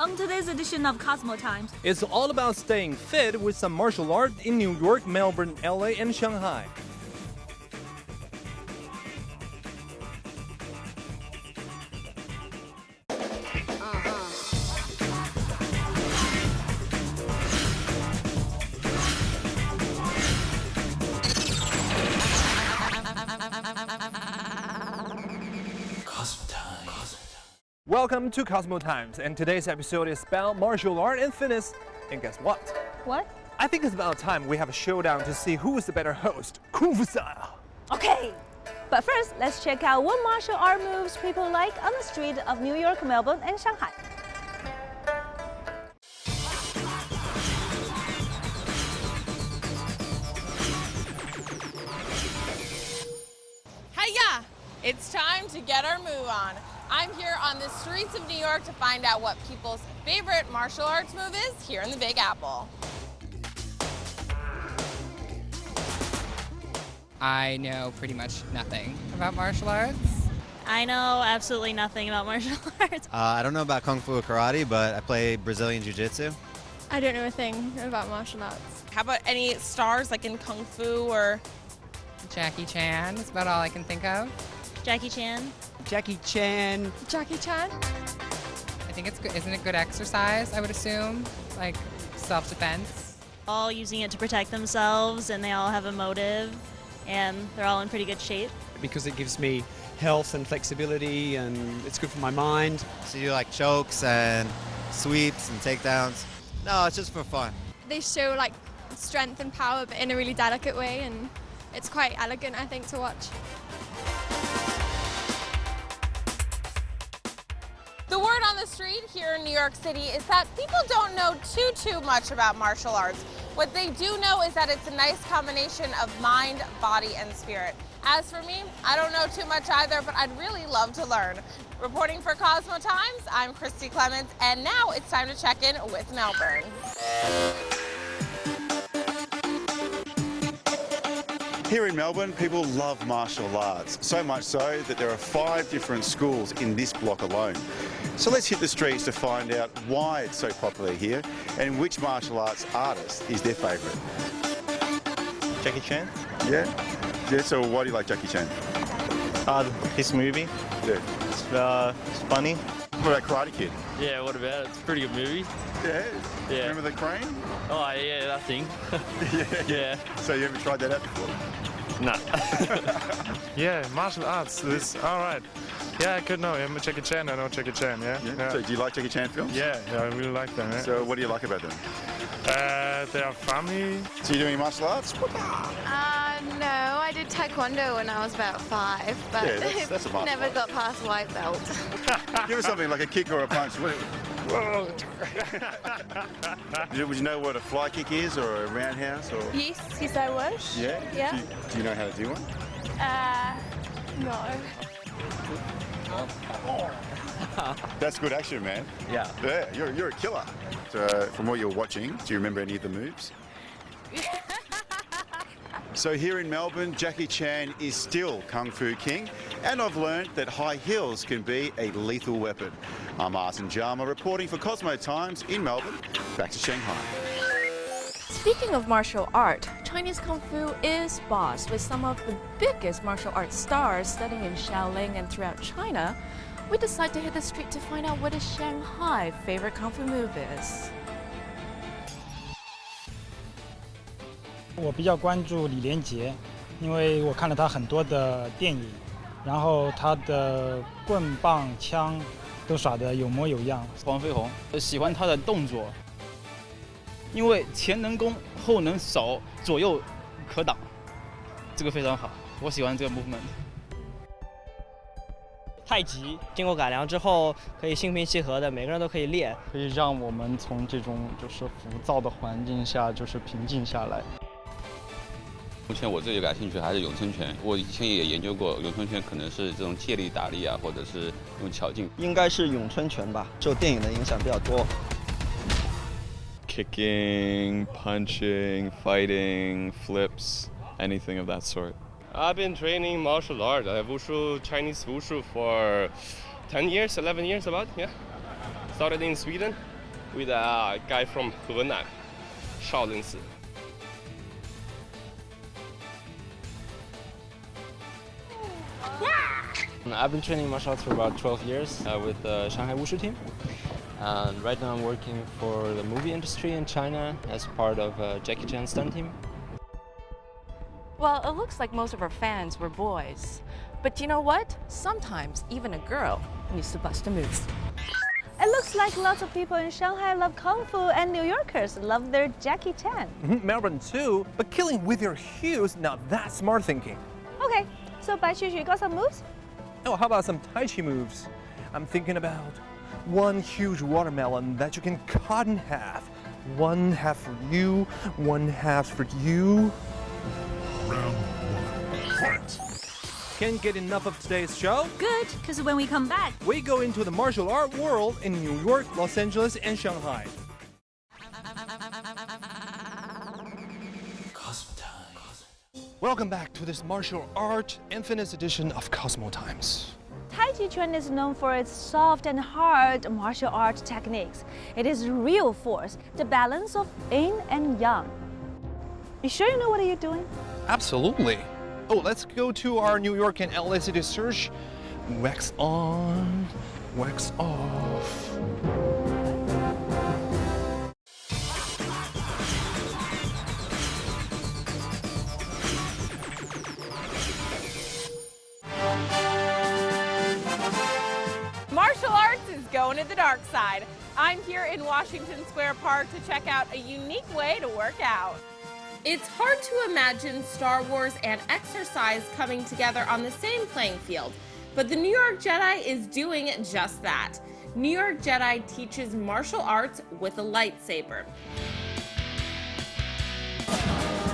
On today's edition of Cosmo Times, It's all about staying fit with some martial art in New York, Melbourne, LA, and Shanghai. Welcome to Cosmo Times, and today's episode is about martial art and fitness. And guess what? what? I think it's about time we have a showdown to see who is the better host, Kung Fu style. Okay. But first, let's check out what martial art moves people like on the street of New York, Melbourne, and Shanghai. Hiya! It's time to get our move on. I'm here on the streets of New York to find out what people's favorite martial arts move is here in the Big Apple. I know pretty much nothing about martial arts. I know absolutely nothing about martial arts. I don't know about Kung Fu or Karate, but I play Brazilian Jiu-Jitsu. I don't know a thing about martial arts. How about any stars like in Kung Fu or... Jackie Chan is about all I can think of. Jackie Chan. Jackie Chan. Jackie Chan? I think it's good. Isn't it good exercise, I would assume? Like self-defense. All using it to protect themselves, and they all have a motive, and they're all in pretty good shape. Because it gives me health and flexibility, and it's good for my mind. So you like chokes and sweeps and takedowns? No, it's just for fun. They show like strength and power, but in a really delicate way, and it's quite elegant, I think, to watch. The word on the street here in New York City is that people don't know too much about martial arts. What they do know is that it's a nice combination of mind, body, and spirit. As for me, I don't know too much either, but I'd really love to learn. Reporting for Cosmo Times, I'm Christy Clements, and now it's time to check in with Melbourne. Here in Melbourne, people love martial arts, so much so that there are 5 different schools in this block alone. So let's hit the streets to find out why it's so popular here and which martial arts artist is their favourite. Jackie Chan? Yeah? Yeah, so why do you like Jackie Chan? His movie. Yeah. It's funny. What about Karate Kid? Yeah, what about it? It's a pretty good movie. Yeah? Yeah. Remember the crane? Oh, yeah, that thing. Yeah. So you ever tried that out before? Nah. Yeah, martial arts is all right. Yeah, I could know. I'm a Jackie Chan. I know Jackie Chan. Yeah. So do you like Jackie Chan films? Yeah, I really like them. Yeah. So what do you like about them? They are funny. So you doing martial arts? No, I did taekwondo when I was about 5, but Yeah, that's a martial never art. got past white belt. Give us something like a kick or a punch. Whoa. Would you know what a fly kick is or a roundhouse? Or... Yes, I wish. Yeah? Yeah. Do you know how to do one? No. That's good action, man. Yeah. Yeah, you're a killer. So, from what you're watching, do you remember any of the moves? So here in Melbourne, Jackie Chan is still Kung Fu King, and I've learned that high heels can be a lethal weapon. I'm Arsen Jama reporting for Cosmo Times in Melbourne. Back to Shanghai. Speaking of martial art, Chinese Kung Fu is boss, with some of the biggest martial arts stars studying in Shaolin and throughout China. We decide to hit the street to find out what his Shanghai favorite Kung Fu move is. 我比较关注李连杰，因为我看了他很多的电影，然后他的棍棒枪都耍得有模有样。黄飞鸿，喜欢他的动作，因为前能攻，后能守，左右可挡，这个非常好，我喜欢这个 movement。太极经过改良之后，可以心平气和的，每个人都可以练，可以让我们从这种就是浮躁的环境下，就是平静下来。目前我最感兴趣还是咏春拳，我以前也研究过咏春拳，可能是这种借力打力啊，或者是用巧劲。应该是咏春拳吧，受电影的影响比较多。Kicking, punching, fighting, flips, anything of that sort. I've been training martial art, Wushu, Chinese Wushu for 10 years, 11 years about, yeah. Started in Sweden with a guy from Henan, Shaolin. I've been training martial arts for about 12 years with the Shanghai Wushu team. And right now I'm working for the movie industry in China as part of Jackie Chan's stunt team. Well, it looks like most of our fans were boys. But you know what? Sometimes even a girl needs to bust a move. It looks like lots of people in Shanghai love Kung Fu and New Yorkers love their Jackie Chan. Melbourne too, but killing with your heels, now that's smart thinking. Okay, so Bai Qu, you got some moves? Oh, how about some Tai Chi moves? I'm thinking about one huge watermelon that you can cut in half. One half for you, one half for you. Round one, fight! Can't get enough of today's show? Good, because when we come back, we go into the martial art world in New York, Los Angeles, and Shanghai. Cosmo Times. Welcome back to this martial art and fitness edition of Cosmo Times. Tai Chi Chuan is known for its soft and hard martial art techniques. It is real force, the balance of yin and yang. You sure you know what you're doing? Absolutely. Oh, let's go to our New York and LA city search. Wax on, wax off. Martial arts is going to the dark side. I'm here in Washington Square Park to check out a unique way to work out. It's hard to imagine Star Wars and exercise coming together on the same playing field, but the New York Jedi is doing just that. New York Jedi teaches martial arts with a lightsaber.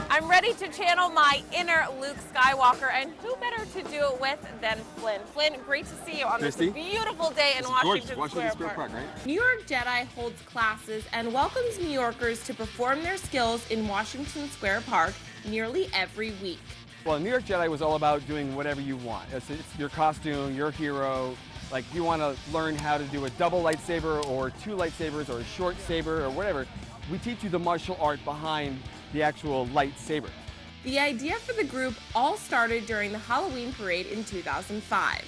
I'm ready to channel my inner Luke Skywalker, and who better to do it with than Flynn. Flynn, great to see you on this beautiful day in Washington Square Park. Right? New York Jedi holds classes and welcomes New Yorkers to perform their skills in Washington Square Park nearly every week. Well, New York Jedi was all about doing whatever you want. It's your costume, your hero. Like, you want to learn how to do a double lightsaber or two lightsabers or a short saber or whatever. We teach you the martial art behind the actual lightsaber. The idea for the group all started during the Halloween parade in 2005.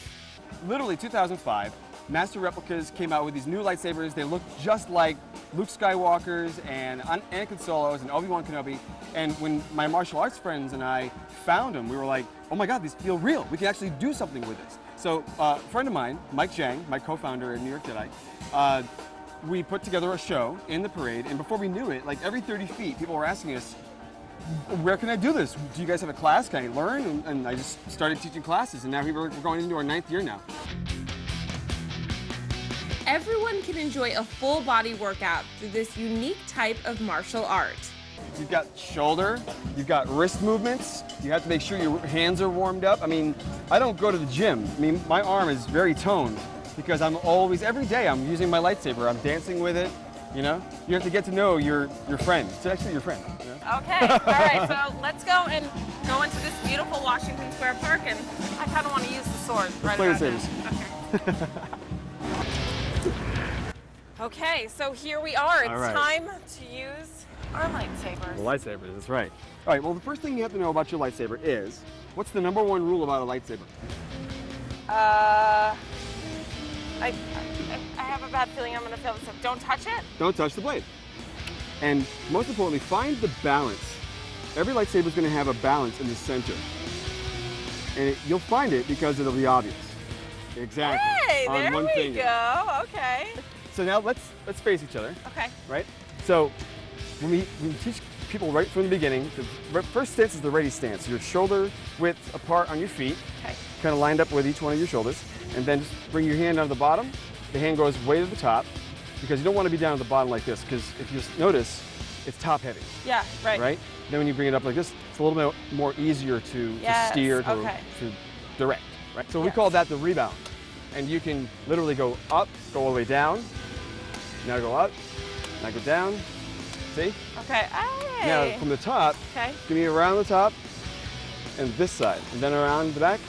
Literally 2005, Master Replicas came out with these new lightsabers. They look just like Luke Skywalker's and Anakin Solo's and Obi-Wan Kenobi. And when my martial arts friends and I found them, we were like, oh my God, these feel real. We can actually do something with this. So a friend of mine, Mike Zhang, my co-founder at New York Jedi, we put together a show in the parade, and before we knew it, like every 30 feet, people were asking us, where can I do this? Do you guys have a class? Can I learn? And I just started teaching classes, and now we're going into our 9th year now. Everyone can enjoy a full body workout through this unique type of martial art. You've got shoulder, you've got wrist movements, you have to make sure your hands are warmed up. I mean, I don't go to the gym. I mean, my arm is very toned, because I'm always, every day I'm using my lightsaber, I'm dancing with it, you know? You have to get to know your friend. It's actually your friend. You know? Okay, all right, so let's go and go into this beautiful Washington Square Park, and I kind of want to use the sword right around here. Okay. Okay, so here we are. It's time to use our lightsabers. The lightsabers, that's right. All right, well, the first thing you have to know about your lightsaber is, what's the #1 rule about a lightsaber? I have a bad feeling I'm going to fail this up. Don't touch it? Don't touch the blade. And most importantly, find the balance. Every lightsaber is going to have a balance in the center. And you'll find it because it'll be obvious. Exactly. Hey, on there one we finger. go. Okay. So now let's face each other. Okay. Right? So when we teach people right from the beginning, the first stance is the ready stance. Your shoulder width apart on your feet, kind of lined up with each one of your shoulders. And then just bring your hand on the bottom. The hand goes way to the top, because you don't want to be down at the bottom like this, because if you notice, it's top heavy. Yeah, right. Right? Then when you bring it up like this, it's a little bit more easier to steer, to direct. Right? So we call that the rebound. And you can literally go up, go all the way down, now go up, now go down. See? Okay. Hey. Now from the top, give me around the top and this side, and then around the back.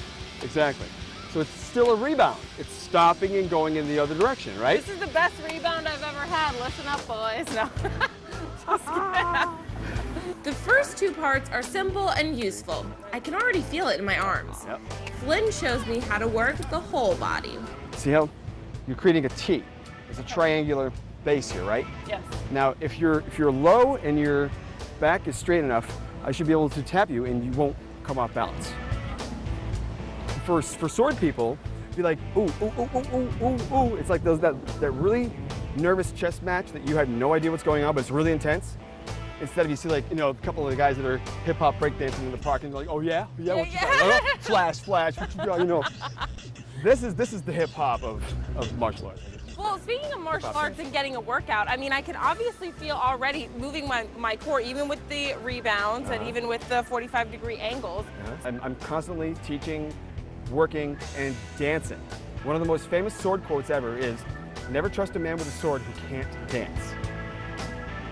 Exactly. So it's still a rebound. It's stopping and going in the other direction, right? This is the best rebound I've ever had. Listen up, boys. No. Just kidding. The first two parts are simple and useful. I can already feel it in my arms. Yep. Flynn shows me how to work the whole body. See how you're creating a T? It's a triangular base here, right? Yes. Now, if you're low and your back is straight enough, I should be able to tap you and you won't come off balance. For sword people, be like, ooh, ooh, ooh, ooh, ooh, ooh, ooh. It's like that really nervous chess match that you have no idea what's going on, but it's really intense. Instead of you see like, you know, a couple of the guys that are hip-hop breakdancing in the park and they're like, oh yeah? Yeah, what you got? Oh, flash, what you got, you know. This is the hip-hop of martial arts. Well, speaking of martial arts and getting a workout, I mean, I can obviously feel already moving my core, even with the rebounds and even with the 45-degree angles. I'm constantly teaching, working, and dancing. One of the most famous sword quotes ever is, never trust a man with a sword who can't dance.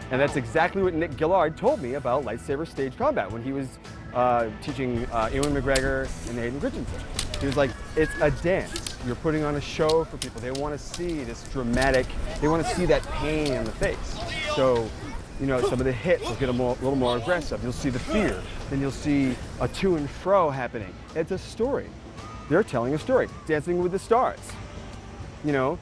And that's exactly what Nick Gillard told me about lightsaber stage combat when he was teaching Ewan McGregor and Hayden Christensen. He was like, it's a dance. You're putting on a show for people. They want to see this dramatic, they want to see that pain in the face. So, you know, some of the hits will get a little more aggressive. You'll see the fear. Then you'll see a to and fro happening. It's a story. They're telling a story. Dancing with the Stars. You know,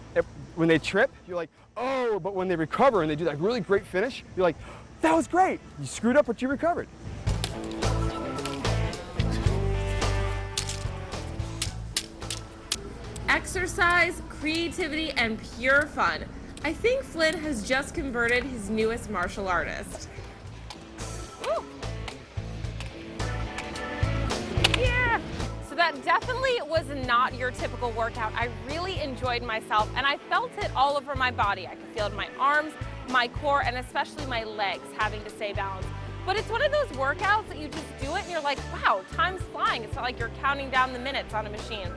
when they trip, you're like, oh, but when they recover and they do that really great finish, you're like, that was great. You screwed up, but you recovered. Exercise, creativity, and pure fun. I think Flynn has just converted his newest martial artist. Ooh. Yeah. So that definitely was not your typical workout. I really enjoyed myself and I felt it all over my body. I could feel it in my arms, my core, and especially my legs having to stay balanced. But it's one of those workouts that you just do it and you're like, wow, time's flying. It's not like you're counting down the minutes on a machine.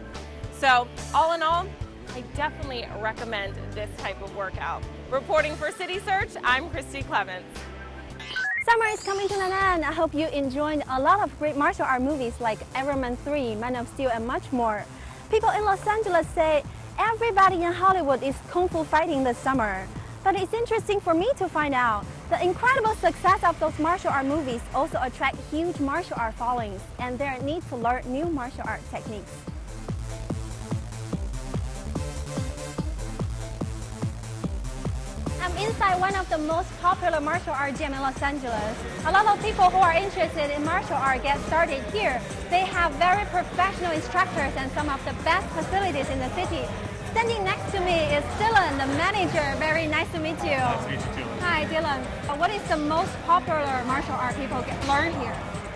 So all in all, I definitely recommend this type of workout. Reporting for City Search, I'm Christy Clements. Summer is coming to an end. I hope you enjoyed a lot of great martial art movies like Iron Man 3, Man of Steel, and much more. People in Los Angeles say everybody in Hollywood is kung fu fighting this summer. But it's interesting for me to find out the incredible success of those martial art movies also attract huge martial art followings and their need to learn new martial art techniques. I'm inside one of the most popular martial art gyms in Los Angeles. A lot of people who are interested in martial art get started here. They have very professional instructors and some of the best facilities in the city. Standing next to me is Dylan, the manager. Very nice to meet you. Nice to meet you too. Hi, Dylan. What is the most popular martial art people learn here?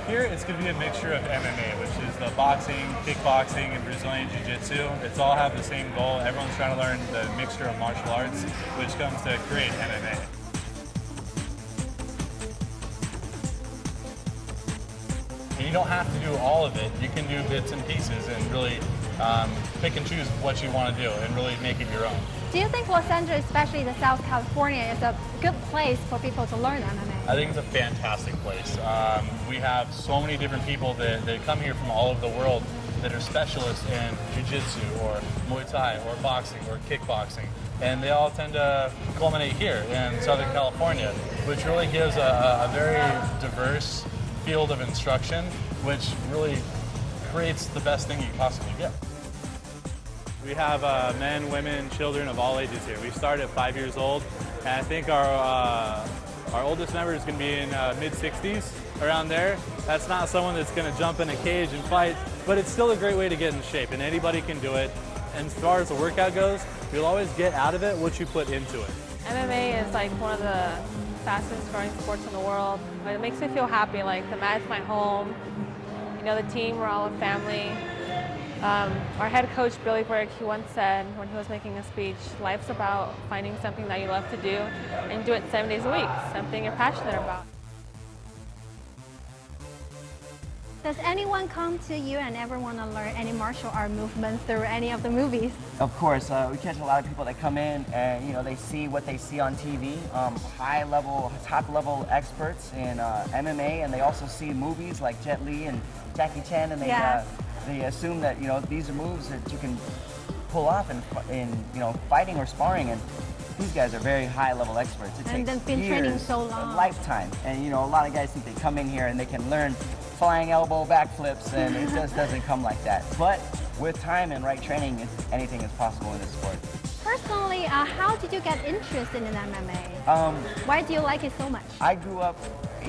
Here it's going to be a mixture of MMA, which is the boxing, kickboxing, and Brazilian Jiu-Jitsu. It's all have the same goal. Everyone's trying to learn the mixture of martial arts, which comes to create MMA. And you don't have to do all of it. You can do bits and pieces and really pick and choose what you want to do and really make it your own. Do you think Los Angeles, especially the South California, is a good place for people to learn MMA? I think it's a fantastic place. We have so many different people that come here from all over the world that are specialists in jiu-jitsu or Muay Thai or boxing or kickboxing. And they all tend to culminate here in Southern California, which really gives a very diverse field of instruction, which really creates the best thing you can possibly get. We have men, women, children of all ages here. We start at 5 years old, and I think our oldest member is going to be in mid-60s, around there. That's not someone that's going to jump in a cage and fight, but it's still a great way to get in shape, and anybody can do it. And as far as the workout goes, you'll always get out of it what you put into it. MMA is like one of the fastest growing sports in the world. It makes me feel happy, like the mat's my home. You know, the team, we're all a family. Our head coach, Billy Burke, he once said when he was making a speech, life's about finding something that you love to do and do it 7 days a week, something you're passionate about. Does anyone come to you and ever want to learn any martial art movements through any of the movies? Of course, we catch a lot of people that come in and, you know, they see what they see on TV, high-level, top-level experts in MMA, and they also see movies like Jet Li and Jackie Chan, and they they assume that these are moves that you can pull off in fighting or sparring, and these guys are very high-level experts. It And takes they've been years, training so long. a lifetime, and a lot of guys think they come in here and they can learn flying elbow backflips, and it just doesn't come like that. But with time and right training, anything is possible in this sport. Personally, how did you get interested in MMA? Why do you like it so much? I grew up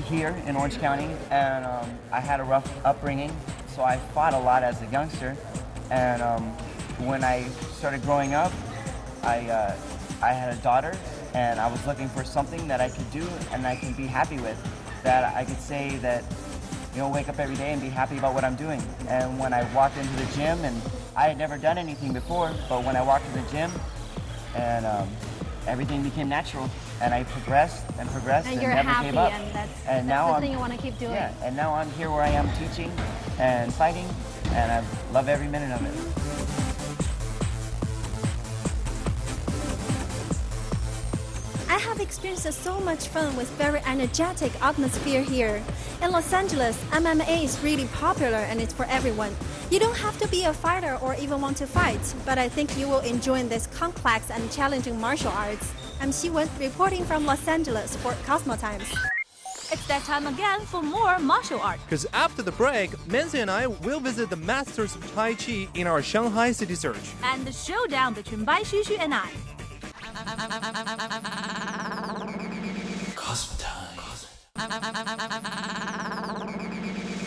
here in Orange County, and I had a rough upbringing, so I fought a lot as a youngster. And when I started growing up, I had a daughter, and I was looking for something that I could do and I could be happy with, that I could say that, wake up every day and be happy about what I'm doing. And when I walked into the gym, and I had never done anything before, but when I walked to the gym, and everything became natural, and I progressed and progressed and you're never happy, gave up. And that's the thing you want to keep doing. Yeah, and now I'm here where I am teaching and fighting, and I love every minute of it. I have experienced so much fun with very energetic atmosphere here. In Los Angeles, MMA is really popular and it's for everyone. You don't have to be a fighter or even want to fight, but I think you will enjoy this complex and challenging martial arts. I'm Xiwen, reporting from Los Angeles for Cosmo Times. It's that time again for more martial art. Because after the break, Menzi and I will visit the masters of Tai Chi in our Shanghai city search. And the showdown between Bai Xu and I. Cosmo Times.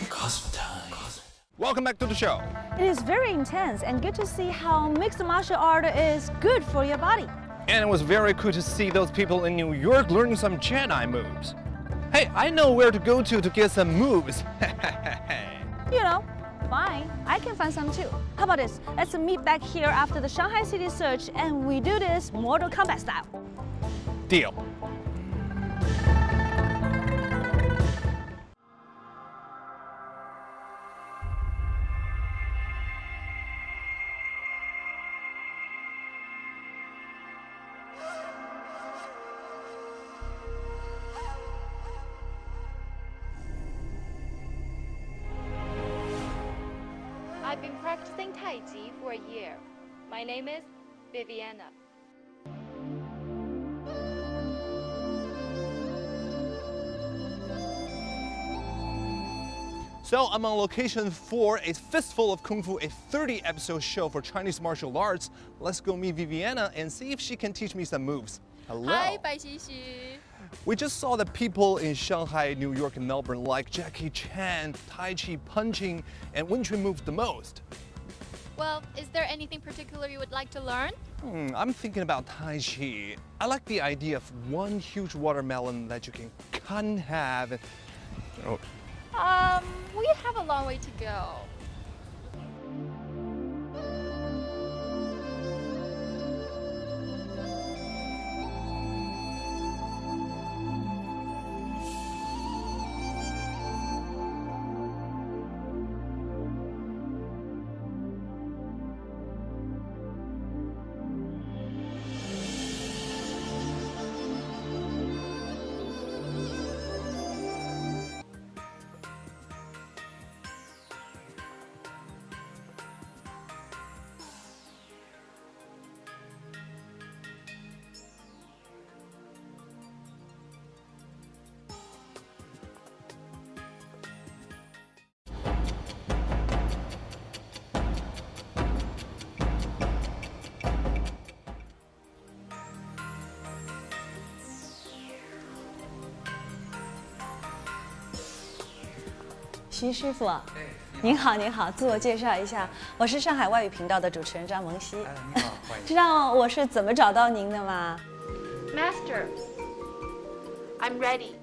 Cosmo Times. Welcome back to the show. It is very intense and good to see how mixed martial art is good for your body. And it was very cool to see those people in New York learning some Jedi moves. Hey, I know where to go to get some moves. Fine. I can find some too. How about this? Let's meet back here after the Shanghai city search and we do this Mortal Kombat style. Deal. I've been practicing Tai Chi for a year. My name is Viviana. So I'm on location for a Fistful of Kung Fu, a 30-episode show for Chinese martial arts. Let's go meet Viviana and see if she can teach me some moves. Hello. Hi, Bai Xu. We just saw that people in Shanghai, New York, and Melbourne like Jackie Chan, Tai Chi, punching, and Wing Chun moves the most. Well, is there anything particular you would like to learn? I'm thinking about Tai Chi. I like the idea of one huge watermelon that you can cut in half. We have a long way to go.徐师傅，您好，您好，自我介绍一下，我是上海外语频道的主持人张萌熙。你好，欢迎。知道我是怎么找到您的吗 Master, I'm ready.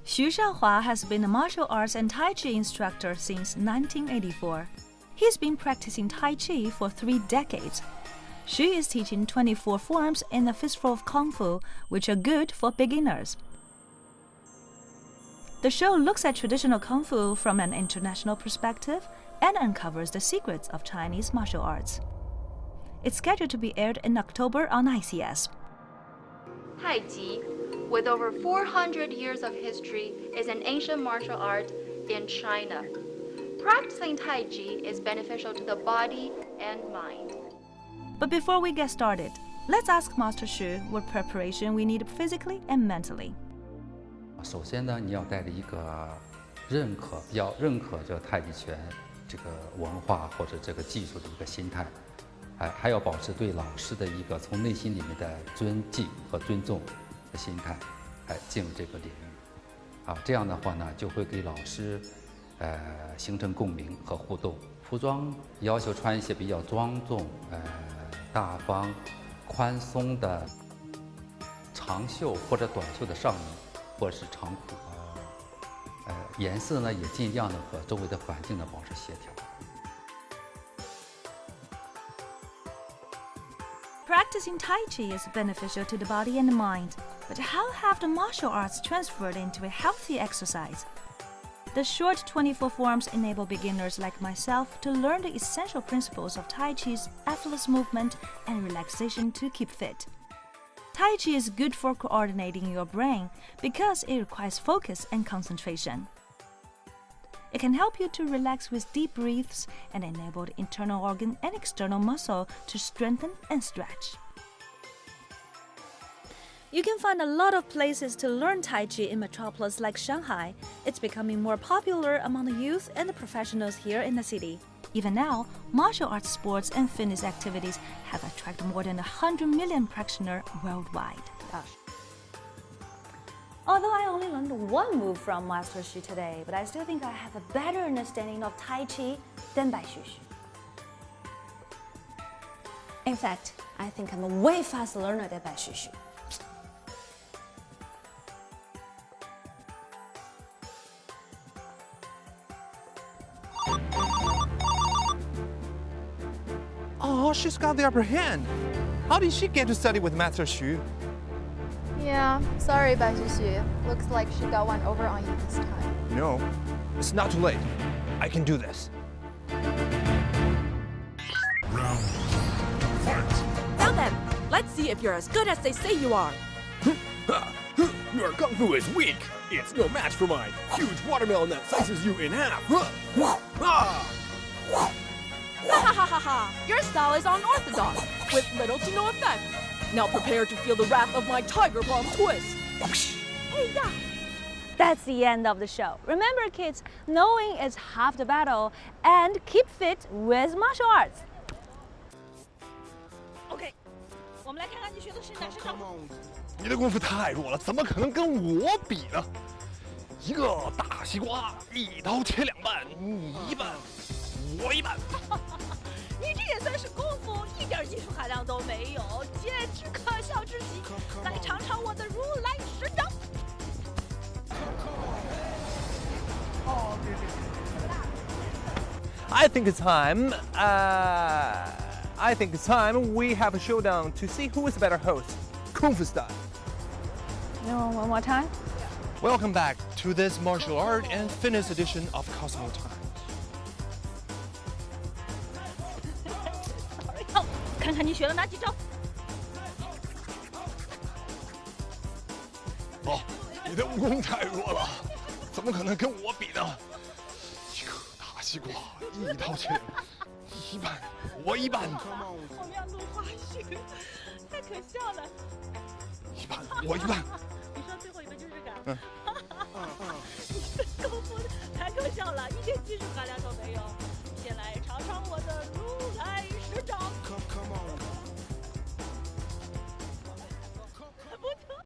Xu Shaohua has been a martial arts and Tai Chi instructor since 1984. He's been practicing Tai Chi for 3 decades. Xu is teaching 24 forms in a Fistful of Kung Fu, which are good for beginners. The show looks at traditional Kung Fu from an international perspective and uncovers the secrets of Chinese martial arts. It's scheduled to be aired in October on ICS. Tai Chi, with over 400 years of history, is an ancient martial art in China. Practicing Tai Chi is beneficial to the body and mind. But before we get started, let's ask Master Xu what preparation we need physically and mentally. 首先呢，你要带着一个比较认可这太极拳这个文化或者这个技术的一个心态，还要保持对老师的一个从内心里面的尊敬和尊重的心态，进入这个领域，这样的话呢，就会给老师形成共鸣和互动。服装要求穿一些比较庄重、大方、宽松的长袖或者短袖的上衣，或者是长裤。颜色呢也尽量的和周围的环境呢保持协调。Practicing Tai Chi is beneficial to the body and the mind, but how have the martial arts transferred into a healthy exercise? The short 24 forms enable beginners like myself to learn the essential principles of Tai Chi's effortless movement and relaxation to keep fit. Tai Chi is good for coordinating your brain because it requires focus and concentration. It can help you to relax with deep breaths and enable the internal organ and external muscle to strengthen and stretch. You can find a lot of places to learn Tai Chi in metropolis like Shanghai. It's becoming more popular among the youth and the professionals here in the city. Even now, martial arts sports and fitness activities have attracted more than 100 million practitioners worldwide. Although I only learned one move from Master Xu today, but I still think I have a better understanding of Tai Chi than Bai Xu. In fact, I think I'm a way faster learner than Bai Xu. Oh, she's got the upper hand. How did she get to study with Master Xu? Yeah, sorry, Bai Xu. Looks like she got one over on you this time. No, it's not too late. I can do this. Now then, let's see if you're as good as they say you are. Your kung fu is weak. It's no match for my huge watermelon that slices you in half. Ha ha ha ha ha! Your style is unorthodox, with little to no effect. Now prepare to feel the wrath of my tiger bomb twist. Hey, yeah! That's the end of the show. Remember, kids, knowing is half the battle, and keep fit with martial arts. Okay, 我们来看看你学的是哪些招。你的功夫太弱了，怎么可能跟我比呢？一个大西瓜，一刀切两半，你一半，我一半。你这也算是功夫，一点技术含量都没有，简直可笑至极！来尝尝我的如来神掌。哦，对。I think it's time. I think it's time we have a showdown to see who is the better host, Kung Fu style. No, one more time. Welcome back to this martial art and fitness edition of Cosmo Times. 好，看看你学了哪几招。哦，你的武功太弱了，怎么可能跟我比呢？一个大西瓜，一刀切，一半，我一半。我们要录花絮，太可笑了。一半，我一半。你说最后一半就是这个？你的功夫太可笑了，一点技术含量都没有。先来尝尝我的如来